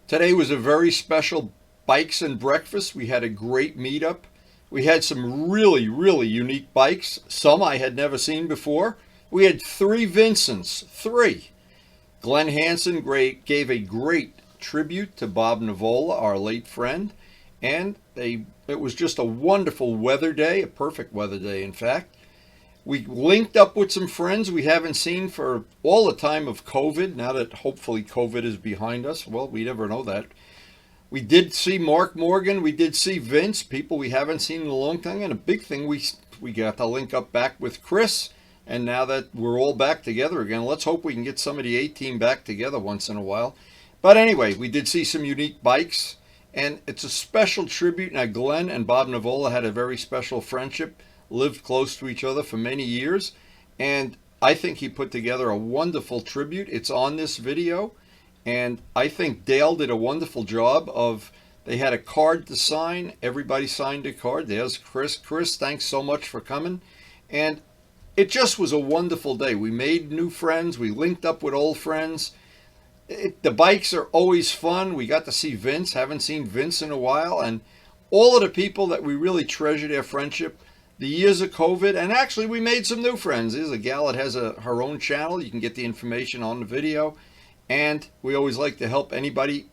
Today was a very special bikes and breakfast. We had a great meetup. We had some really unique bikes. Some I had never seen before. We had 3 Vincents. 3. Glenn Hansen gave a great tribute to Bob NEVOLA, our late friend. And it was just a wonderful weather day, a perfect weather day, in fact. We linked up with some friends we haven't seen for all the time of COVID, now that hopefully COVID is behind us. Well, we never know that. We did see Mark Morgan. We did see Vince, people we haven't seen in a long time. And a big thing, we got to link up back with Chris. And now that we're all back together again, let's hope we can get some of the A-team back together once in a while. But anyway, we did see some unique bikes. And it's a special tribute. Now, Glenn and Bob NEVOLA had a very special friendship, lived close to each other for many years. And I think he put together a wonderful tribute. It's on this video. And I think Dale did a wonderful job of, they had a card to sign. Everybody signed a card. There's Chris. Chris, thanks so much for coming. And it just was a wonderful day. We made new friends. We linked up with old friends. The bikes are always fun. We got to see Vince. Haven't seen Vince in a while. And all of the people that we really treasure their friendship. The years of COVID. And actually, we made some new friends. There's a gal that has her own channel. You can get the information on the video. And we always like to help anybody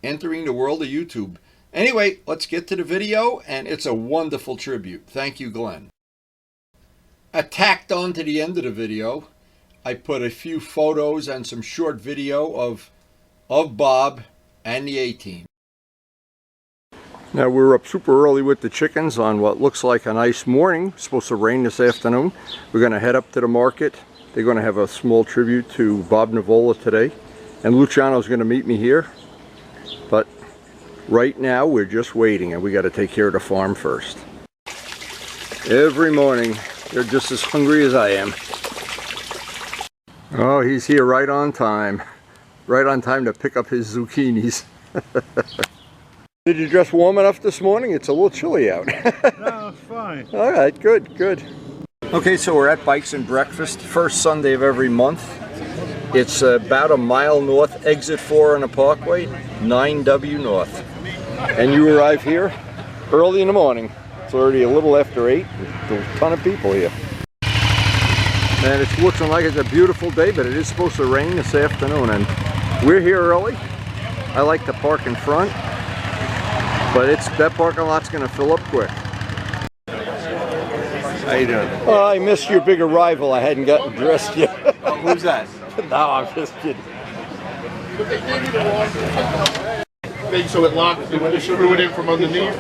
entering the world of YouTube. Anyway, let's get to the video, and it's a wonderful tribute. Thank you, Glenn. Tacked on to the end of the video, I put a few photos and some short video of Bob and the A-team. Now we're up super early with the chickens on what looks like a nice morning. It's supposed to rain this afternoon. We're going to head up to the market. They're going to have a small tribute to Bob NEVOLA today. And Luciano's going to meet me here. But right now we're just waiting, and we got to take care of the farm first. Every morning they're just as hungry as I am. Oh, he's here right on time. Right on time to pick up his zucchinis. Did you dress warm enough this morning? It's a little chilly out. No, it's fine. All right, good. Okay, so we're at Bikes and Breakfast, first Sunday of every month. It's about a mile north, exit 4 on the Parkway, 9W North. And you arrive here early in the morning. It's already a little after 8. There's a ton of people here. And it's looking like it's a beautiful day, but it is supposed to rain this afternoon. And we're here early. I like to park in front, but that parking lot's going to fill up quick. How you doing? Oh, I missed your big arrival. I hadn't gotten dressed yet. Oh, who's that? No, I'm just kidding. So it locked, they went to screw it in from underneath.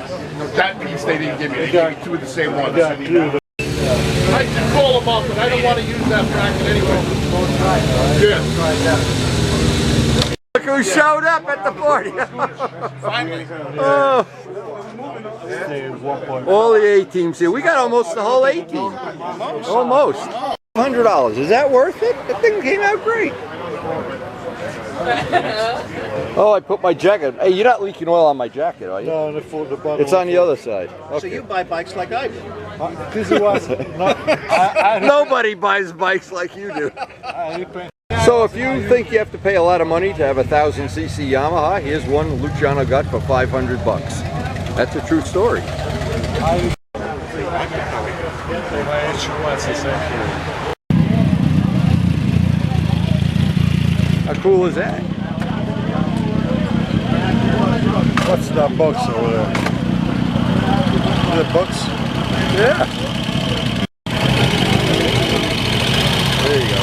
That piece they didn't give me. They gave me 2 of the same ones. I can call them up, but I don't want to use that bracket anyway. Yeah. Look who showed up at the party. Oh. All the A-teams here. We got almost the whole A-team. Almost. $100. Is that worth it? The thing came out great. Oh, I put my jacket. Hey, you're not leaking oil on my jacket, are you? No, it's on the other side. Okay. So you buy bikes like I do? Nobody buys bikes like you do. So if you think you have to pay a lot of money to have a 1000cc Yamaha, here's one Luciano got for $500. That's a true story. How cool is that? What's that box over there? Is it box? Yeah. There you go.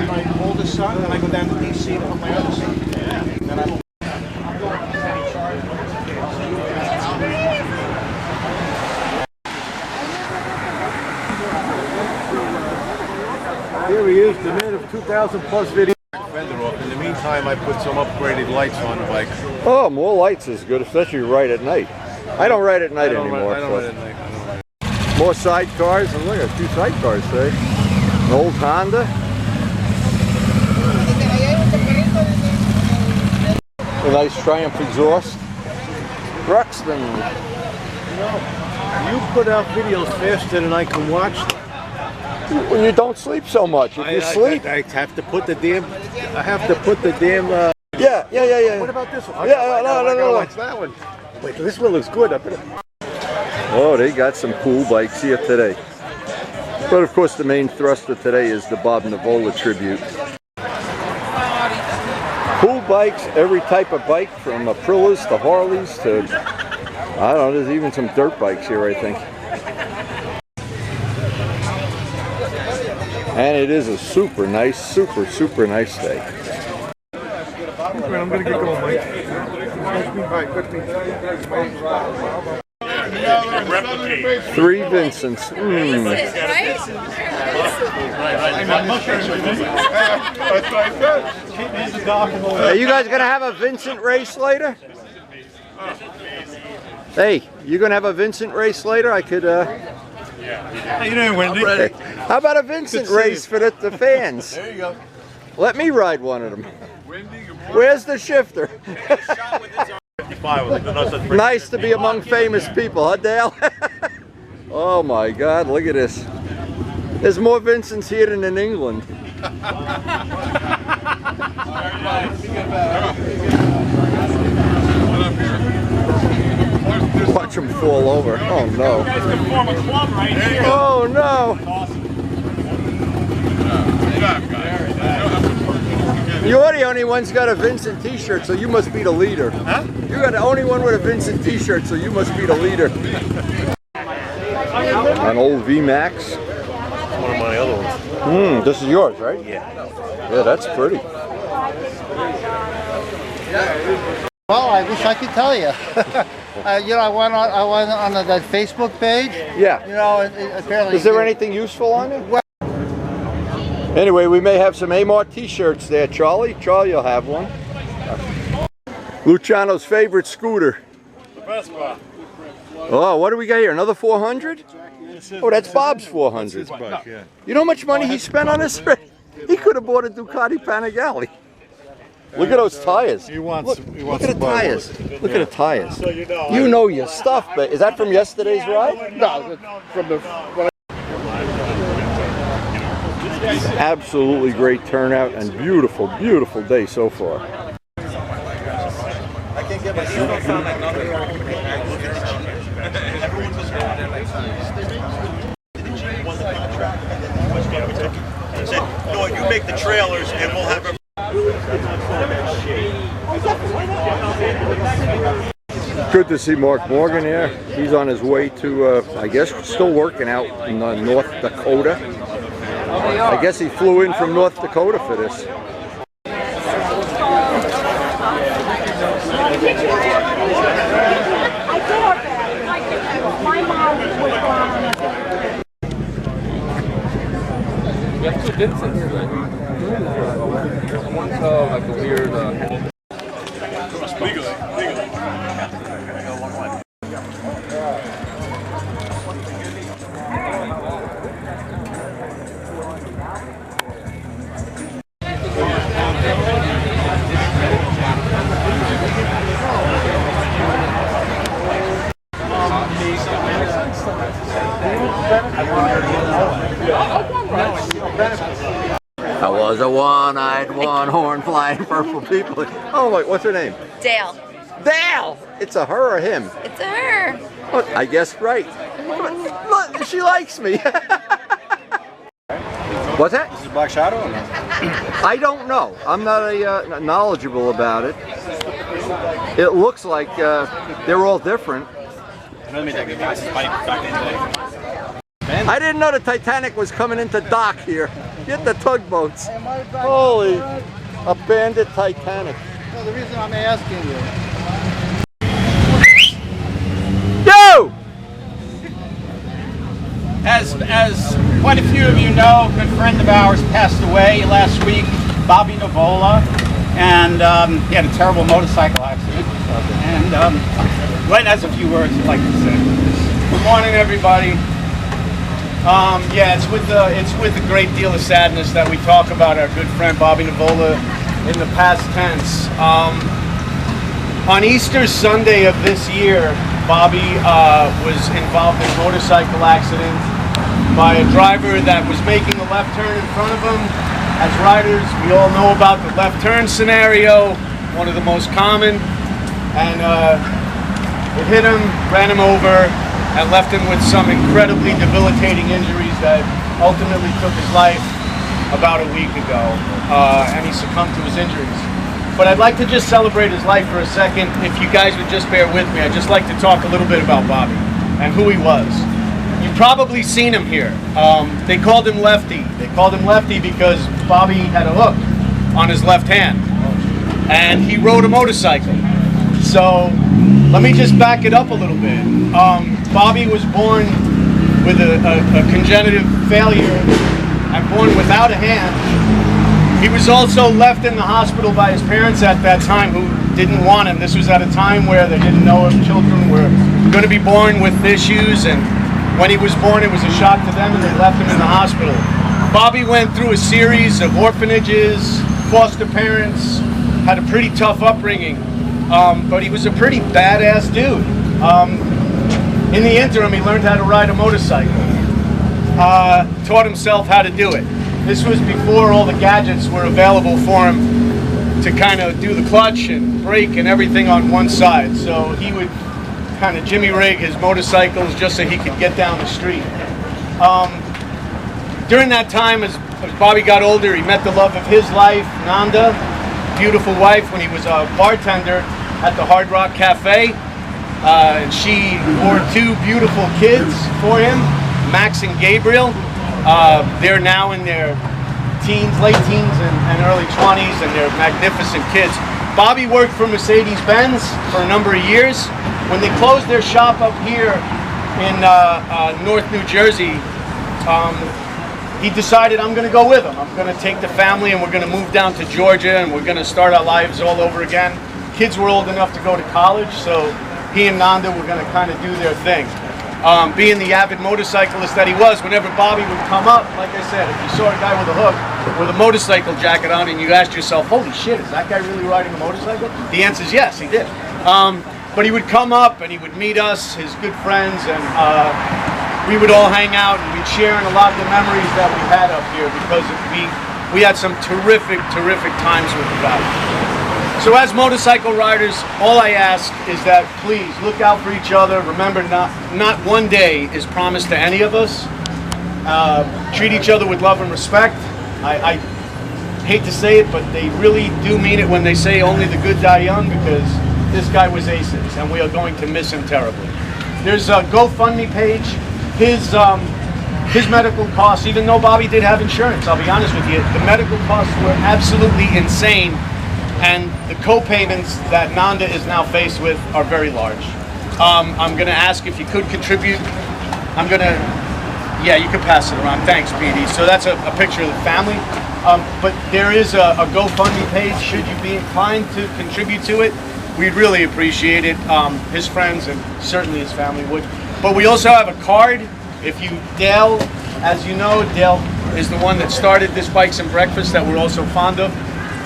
My oldest son, and I go down to DC to put my other son. And I'm Here he is, the man of 2,000 plus videos. Fender off. In the meantime, I put some upgraded lights on the bike. Oh, more lights is good, especially right at night. I don't ride at night anymore. I don't ride at night. More sidecars, and look at 2 sidecars today. An old Honda. A nice Triumph exhaust. Ruxton. You put out videos faster than I can watch them. Well, you don't sleep so much. If you sleep, I have to put the damn. I have to put the damn. yeah. What about this one? Yeah, no. I gotta watch that one. Wait, this one looks good. Oh, they got some cool bikes here today. But of course, the main thrust of today is the Bob NEVOLA tribute. Cool bikes, every type of bike, from Aprilas to Harleys to, I don't know, there's even some dirt bikes here, I think. And it is a super nice day. I'm gonna get going, Mike. Three Vincents. Are you guys gonna have a Vincent race later? Hey, you gonna have a Vincent race later? I could. How you doing, Wendy? How about a Vincent race for the fans? There you go. Let me ride one of them. Where's the shifter? Nice to be among famous people, huh, Dale? Oh my God, look at this. There's more Vincents here than in England. Watch them fall over. Oh no. Oh no. You're the only one's got a Vincent t-shirt, so you must be the leader. Huh? You're the only one with a Vincent t-shirt, so you must be the leader. An old VMAX. One of my other ones. This is yours, right? Yeah. Yeah, that's pretty. Well, I wish I could tell you. You know, I went on that Facebook page. Yeah. You know, apparently. Is there anything useful on it? Well, anyway, we may have some Amar t-shirts there, Charlie. Charlie, you'll have one. Luciano's favorite scooter. The best one. Oh, what do we got here? Another 400? Oh, that's Bob's 400. Yeah. You know how much money he spent on this? He could have bought a Ducati Panigale. Look at those tires. He wants Look at the tires. Look at the tires. So You know your stuff, but is that from yesterday's ride? No, from the. Absolutely great turnout and beautiful, beautiful day so far. No, you make the trailers and we'll have them. Good to see Mark Morgan here. He's on his way to, I guess, still working out in North Dakota. I guess he flew in from North Dakota for this. We have two Vincents today. One's like a weird. Legally. I was a one-eyed, one-horn flying purple people. Oh, wait, what's her name? Dale. Dale! It's a her or him? It's a her. Oh, I guessed right. Look, she likes me. What's that? Is it Black Shadow or no? I don't know. I'm not knowledgeable about it. It looks like they're all different. I didn't know the Titanic was coming into dock here. Get the tugboats. Holy, a bandit Titanic. Well, the reason I'm asking you. Yo! As quite a few of you know, a good friend of ours passed away last week, Bobby NEVOLA, and he had a terrible motorcycle accident. And Glenn has a few words he'd like to say. Good morning, everybody. Yeah, it's with a great deal of sadness that we talk about our good friend Bobby NEVOLA in the past tense. On Easter Sunday of this year, Bobby was involved in a motorcycle accident by a driver that was making a left turn in front of him. As riders, we all know about the left turn scenario, one of the most common, and it hit him, ran him over, and left him with some incredibly debilitating injuries that ultimately took his life about a week ago, and he succumbed to his injuries. But I'd like to just celebrate his life for a second. If you guys would just bear with me, I'd just like to talk a little bit about Bobby and who he was. You've probably seen him here. They called him Lefty. They called him Lefty because Bobby had a hook on his left hand, and he rode a motorcycle. So let me just back it up a little bit. Bobby was born with a congenital failure and born without a hand. He was also left in the hospital by his parents at that time, who didn't want him. This was at a time where they didn't know if children were going to be born with issues, and when he was born it was a shock to them and they left him in the hospital. Bobby went through a series of orphanages, foster parents, had a pretty tough upbringing, but he was a pretty badass dude. In the interim, he learned how to ride a motorcycle, taught himself how to do it. This was before all the gadgets were available for him to kind of do the clutch and brake and everything on one side. So he would kind of jimmy rig his motorcycles just so he could get down the street. During that time, as Bobby got older, he met the love of his life, Nanda, beautiful wife, when he was a bartender at the Hard Rock Cafe. And she bore two beautiful kids for him, Max and Gabriel. They're now in their teens, late teens and early 20s, and they're magnificent kids. Bobby worked for Mercedes-Benz for a number of years. When they closed their shop up here in North New Jersey, he decided, I'm going to go with them. I'm going to take the family and we're going to move down to Georgia and we're going to start our lives all over again. Kids were old enough to go to college, so he and Nanda were going to kind of do their thing. Being the avid motorcyclist that he was, whenever Bobby would come up, like I said, if you saw a guy with a hook with a motorcycle jacket on and you asked yourself, holy shit, is that guy really riding a motorcycle? The answer is yes, he did. But he would come up and he would meet us, his good friends, and we would all hang out and we'd share in a lot of the memories that we had up here, because we had some terrific times with the guy. So as motorcycle riders, all I ask is that please look out for each other. Remember, not one day is promised to any of us. Treat each other with love and respect. I hate to say it, but they really do mean it when they say only the good die young, because this guy was aces and we are going to miss him terribly. There's a GoFundMe page. His medical costs, even though Bobby did have insurance, I'll be honest with you, the medical costs were absolutely insane. And the co-payments that Nanda is now faced with are very large. I'm going to ask if you could contribute. Yeah, you can pass it around. Thanks, Petey. So that's a picture of the family. But there is a GoFundMe page, should you be inclined to contribute to it. We'd really appreciate it. His friends and certainly his family would. But we also have a card. If you, Dale, as you know, Dale is the one that started this Bikes and Breakfast that we're also fond of.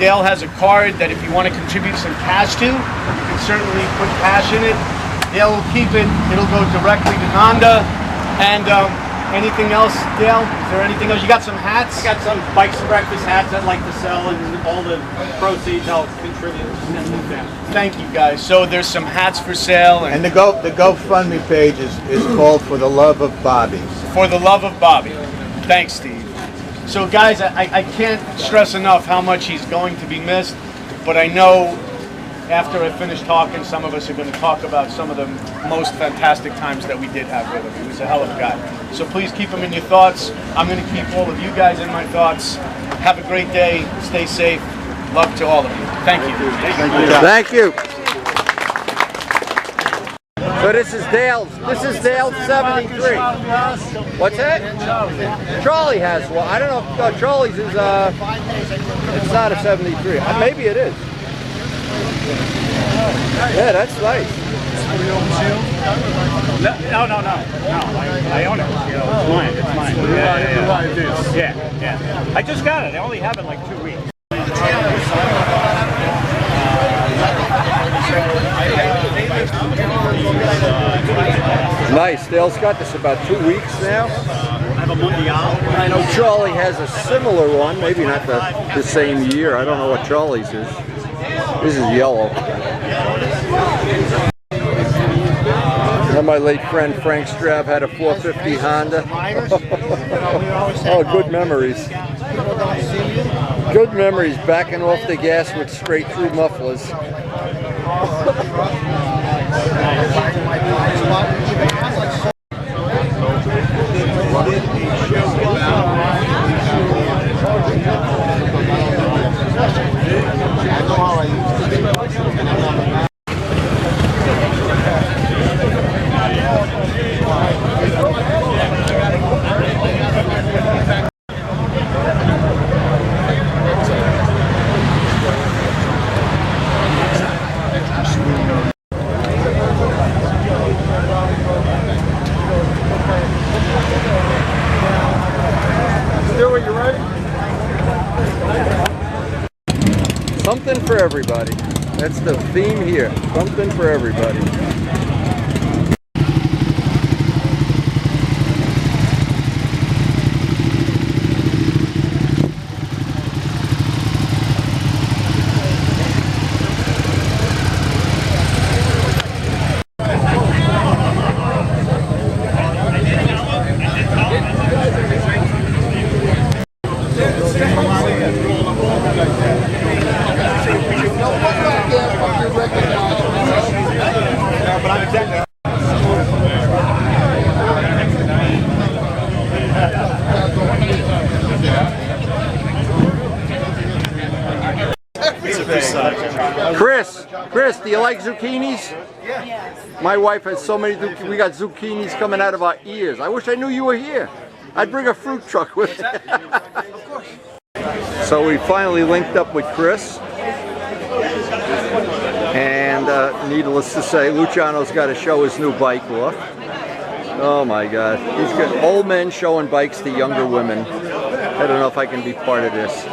Dale has a card that if you want to contribute some cash to, you can certainly put cash in it. Dale will keep it. It'll go directly to Nanda. And anything else, Dale? Is there anything else? You got some hats? I got some Bikes and Breakfast hats I'd like to sell, and all the proceeds I'll contribute and move them. Thank you, guys. So there's some hats for sale. And the GoFundMe page is called For the Love of Bobby. For the Love of Bobby. Thanks, Steve. So guys, I can't stress enough how much he's going to be missed, but I know after I finish talking, some of us are going to talk about some of the most fantastic times that we did have with him. He was a hell of a guy. So please keep him in your thoughts. I'm going to keep all of you guys in my thoughts. Have a great day. Stay safe. Love to all of you. Thank you. Thank you. So this is Dale's 73. What's that? Charlie has one. I don't know if Charlie's is, it's not a 73. Maybe it is. Yeah, that's nice. No. I own it. It's mine. Yeah. I just got it. I only have it like 2 weeks. Nice. Dale's got this about 2 weeks now. I know Charlie has a similar one, maybe not the same year. I don't know what Charlie's is. This is yellow. And my late friend Frank Straub had a 450 Honda. Oh, good memories. Good memories, backing off the gas with straight through mufflers. Something for everybody. That's the theme here. Something for everybody. Chris, do you like zucchinis? Yes. My wife has so many, we got zucchinis coming out of our ears. I wish I knew you were here. I'd bring a fruit truck with me. So we finally linked up with Chris. And needless to say, Luciano's got to show his new bike off. Oh my God. He's got old men showing bikes to younger women. I don't know if I can be part of this.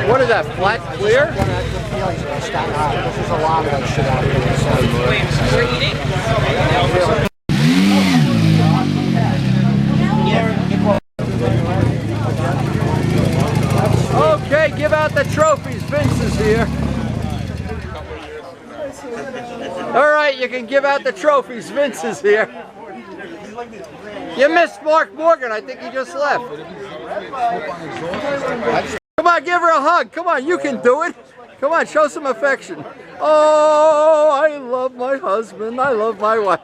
What is that, flat clear? This is a lot of that shit out here. Okay, give out the trophies. Vince is here. All right, you can give out the trophies. Vince is here. You missed Mark Morgan. I think he just left. Come on, give her a hug. Come on, you can do it. Come on, show some affection. Oh, I love my husband. I love my wife.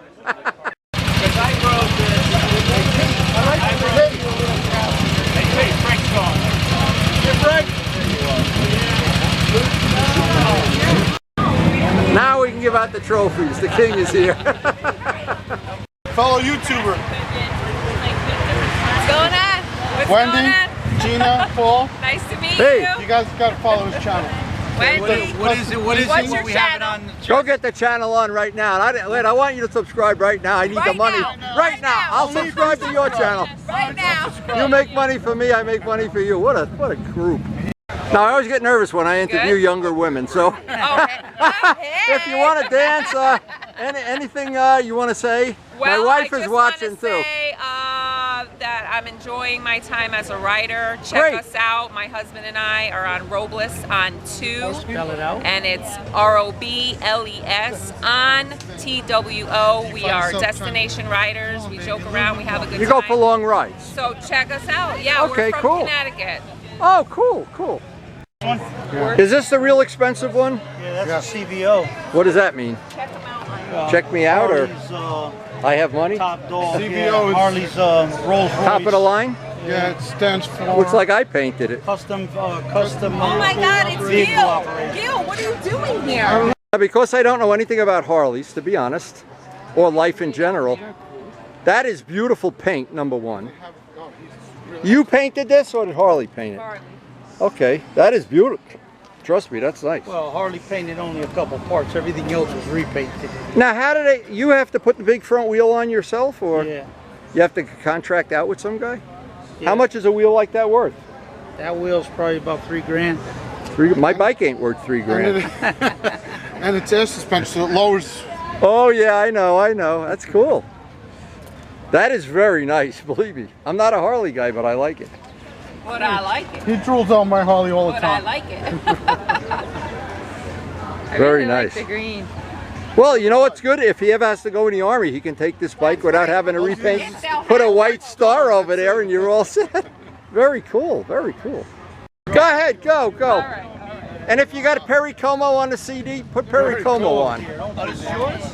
Now we can give out the trophies. The king is here. Fellow YouTuber. What's going on? What's Wendy, going on? Gina, Paul. Nice to meet Hey. you. You guys got to follow his channel. Wendy. What is it? What is What's it? your We have it channel? on. Go get the channel on right now. I want you to subscribe right now. I need the Right money. now. Right Right now. now. I'll subscribe to your channel. Right now. You make money for me, I make money for you. What a group. Now I always get nervous when I interview younger women, so if you want to dance, anything you want to say, Well, my wife I is just watching want too. to say that I'm enjoying my time as a writer. Check Great. us out. My husband and I are on Robles on 2. Spell it out. And it's ROBLES on TWO. We are destination riders. We joke around. We have a good You time. go for long rides. So check us out. Yeah, Okay, we're from cool. Connecticut. Oh, cool, cool. Is this the real expensive one? Yeah, that's a CVO. What does that mean? Check them out. Check me out, or Harley's, I have money? top dog. CVO Yeah, is- Harley's Rolls Royce. Top of the line? Yeah, it stands for. Looks like I painted it. Custom. Oh my God, it's vehicle Gil. operation. Gil, what are you doing here? Because I don't know anything about Harleys, to be honest, or life in general. That is beautiful paint, number one. You painted this, or did Harley paint it? Harley. Okay, that is beautiful. Trust me, that's nice. Well, Harley painted only a couple parts. Everything else was repainted. Now, how do they? You have to put the big front wheel on yourself, or Yeah. you have to contract out with some guy? Yeah. How much is a wheel like that worth? That wheel's probably about $3 grand. My bike ain't worth $3 grand. And it's air suspension, so it lowers. Oh yeah, I know. That's cool. That is very nice, believe me. I'm not a Harley guy, but I like it. But I like it. He drools on my Harley all the But I time. like it. I Very really nice. Like the green. Well, you know what's good? If he ever has to go in the Army, he can take this bike without having to repaint. Put a white star over there and you're all set. Very cool, very cool. Go ahead, go. All right. And if you got a Perry Como on the CD, put Perry Como on. Oh, this is yours?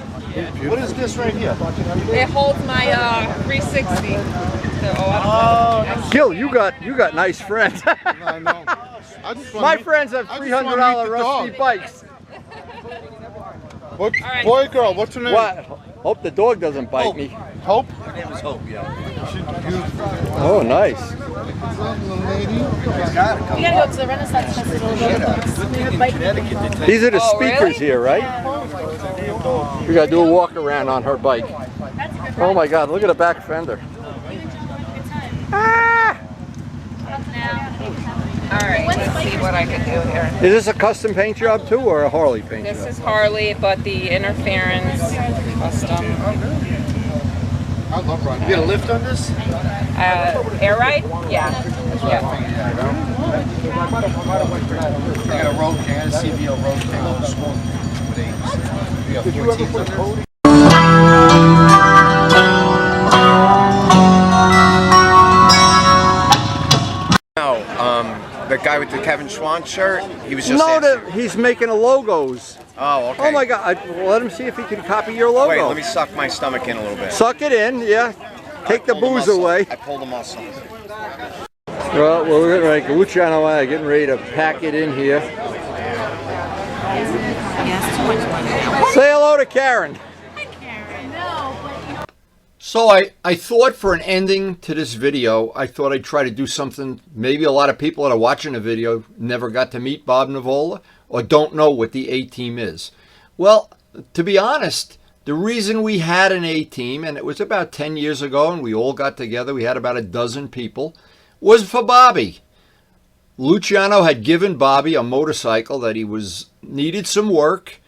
What is this right here? It holds my 360. So, Gil, you got nice friends. I know. I just wanna My meet- friends have I just wanna meet $300 the rusty dog. bikes. What, right. boy, girl, what's her name? What? Hope the dog doesn't bite me. Hope? Her name is Hope, yeah. She's beautiful. Oh, nice. Lady. We gotta go to the Renaissance Festival. These are the Oh, speakers really? here, right? We gotta do a walk around on her bike. Oh my God, look at the back fender. Ah! all right, let's see what I can do here. Is this a custom paint job too, or a Harley paint This job? is Harley, but the interference custom. I love running. You get a lift on this? Air ride? Yeah. Yeah. I got a road king, I got a CVO road king on the school. We got 14 on The guy with the Kevin Schwan shirt, he was just No, asking. he's making the logos. Oh, okay. Oh my God, let him see if he can copy your logo. Wait, let me suck my stomach in a little bit. Suck it in, yeah. Take the booze away. I pulled a muscle. Well, we're getting ready, Luciano and I are getting ready to pack it in here. Say hello to Karen. So I thought for an ending to this video, I thought I'd try to do something maybe a lot of people that are watching the video never got to meet Bob NEVOLA or don't know what the A-Team is. Well, to be honest, the reason we had an A-Team, and it was about 10 years ago and we all got together, we had about a dozen people, was for Bobby. Luciano had given Bobby a motorcycle that he needed some work.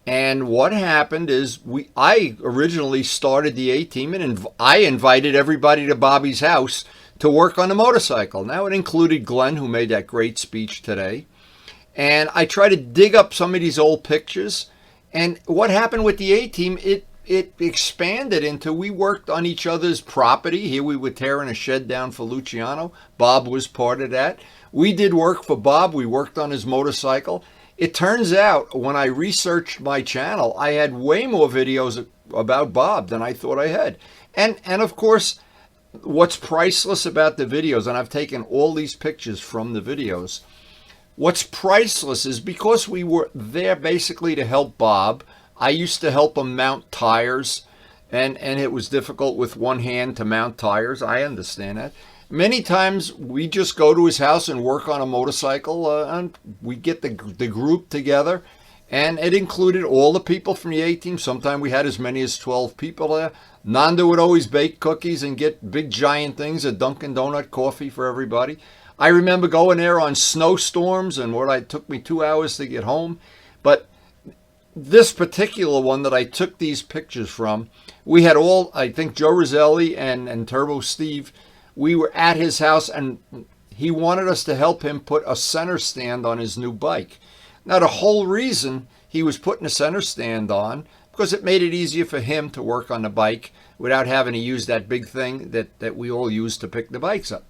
And what happened is I originally started the A-Team and I invited everybody to Bobby's house to work on the motorcycle. Now it included Glenn, who made that great speech today. And I tried to dig up some of these old pictures. And what happened with the A-Team, it expanded into we worked on each other's property. Here we were tearing a shed down for Luciano. Bob was part of that. We did work for Bob. We worked on his motorcycle. It turns out when I researched my channel, I had way more videos about Bob than I thought I had. And of course, what's priceless about the videos, and I've taken all these pictures from the videos, what's priceless is because we were there basically to help Bob. I used to help him mount tires, and it was difficult with one hand to mount tires. I understand that. Many times we just go to his house and work on a motorcycle, and we get the group together, and it included all the people from the A-Team. Sometimes we had as many as 12 people there. Nanda would always bake cookies and get big giant things, a Dunkin' Donut coffee for everybody. I remember going there on snowstorms and it took me 2 hours to get home. But this particular one that I took these pictures from, we had all, I think Joe Roselli and Turbo Steve, we were at his house and he wanted us to help him put a center stand on his new bike. Now the whole reason he was putting a center stand on, because it made it easier for him to work on the bike without having to use that big thing that we all use to pick the bikes up.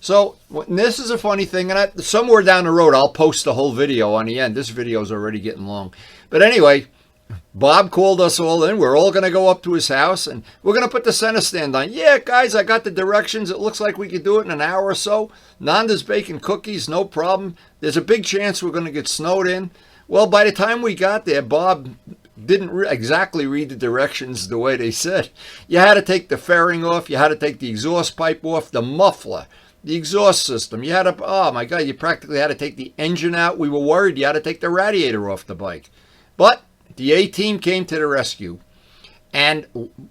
So this is a funny thing, and somewhere down the road I'll post the whole video on the end. This video is already getting long. But anyway, Bob called us all in. We're all going to go up to his house, and we're going to put the center stand on. Yeah, guys, I got the directions. It looks like we could do it in an hour or so. Nanda's baking cookies, no problem. There's a big chance we're going to get snowed in. Well, by the time we got there, Bob didn't exactly read the directions the way they said. You had to take the fairing off. You had to take the exhaust pipe off, the muffler, the exhaust system. You had to, oh my God, you practically had to take the engine out. We were worried you had to take the radiator off the bike. But the A-Team came to the rescue. And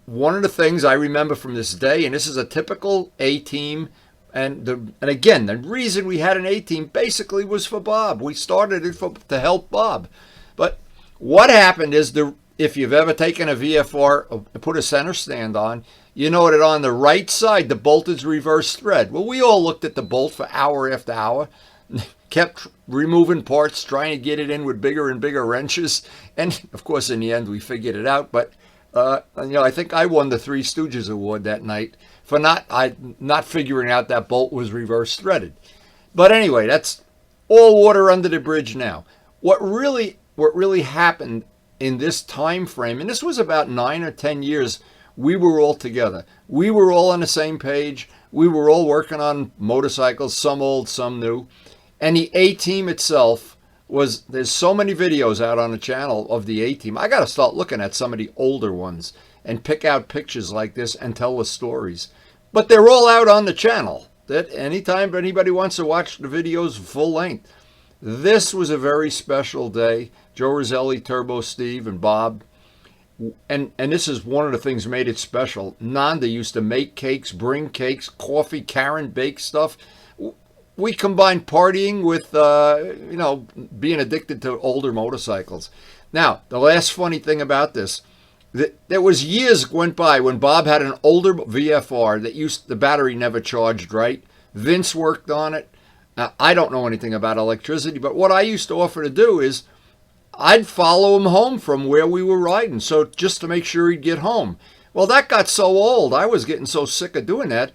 one of the things I remember from this day, and this is a typical A-Team And again, the reason we had an A-team basically was for Bob. We started it to help Bob. But what happened is, if you've ever taken a VFR, put a center stand on, you know that on the right side, the bolt is reverse thread. Well, we all looked at the bolt for hour after hour, kept removing parts, trying to get it in with bigger and bigger wrenches. And, of course, in the end, we figured it out. But, I think I won the Three Stooges Award that night for not figuring out that bolt was reverse threaded. But anyway, that's all water under the bridge now. What really happened in this time frame, and this was about 9 or 10 years, we were all together. We were all on the same page. We were all working on motorcycles, some old, some new. And the A-team itself there's so many videos out on the channel of the A-team. I got to start looking at some of the older ones and pick out pictures like this and tell the stories. But they're all out on the channel. That anytime anybody wants to watch the videos full length. This was a very special day. Joe Roselli, Turbo Steve, and Bob. And this is one of the things that made it special. Nanda used to make cakes, bring cakes, coffee. Karen baked stuff. We combined partying with, being addicted to older motorcycles. Now, the last funny thing about this, there was years went by when Bob had an older VFR that the battery never charged right. Vince worked on it. Now, I don't know anything about electricity, but what I used to offer to do is I'd follow him home from where we were riding, so just to make sure he'd get home. Well, that got so old. I was getting so sick of doing that.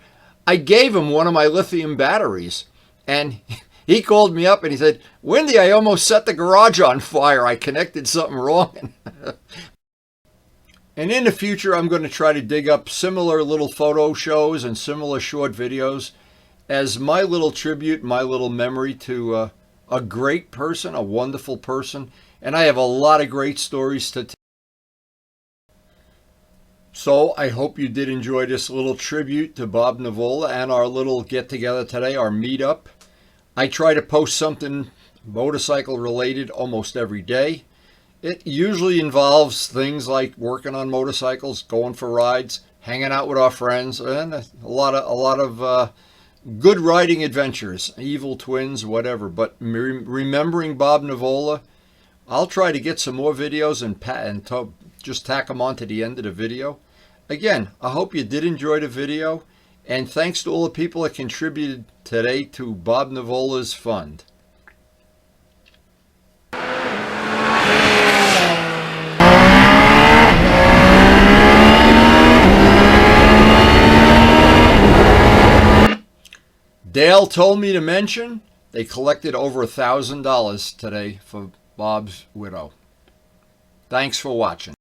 I gave him one of my lithium batteries. And he called me up and he said, Wendy, I almost set the garage on fire. I connected something wrong. And in the future, I'm going to try to dig up similar little photo shows and similar short videos as my little tribute, my little memory to a great person, a wonderful person. And I have a lot of great stories to tell. So I hope you did enjoy this little tribute to Bob NEVOLA and our little get-together today, our meetup. I try to post something motorcycle related almost every day. It usually involves things like working on motorcycles, going for rides, hanging out with our friends, and a lot of good riding adventures, evil twins, whatever. But remembering Bob NEVOLA, I'll try to get some more videos and just tack them on to the end of the video. Again, I hope you did enjoy the video. And thanks to all the people that contributed today to Bob NEVOLA's fund. Dale told me to mention they collected over $1,000 today for Bob's widow. Thanks for watching.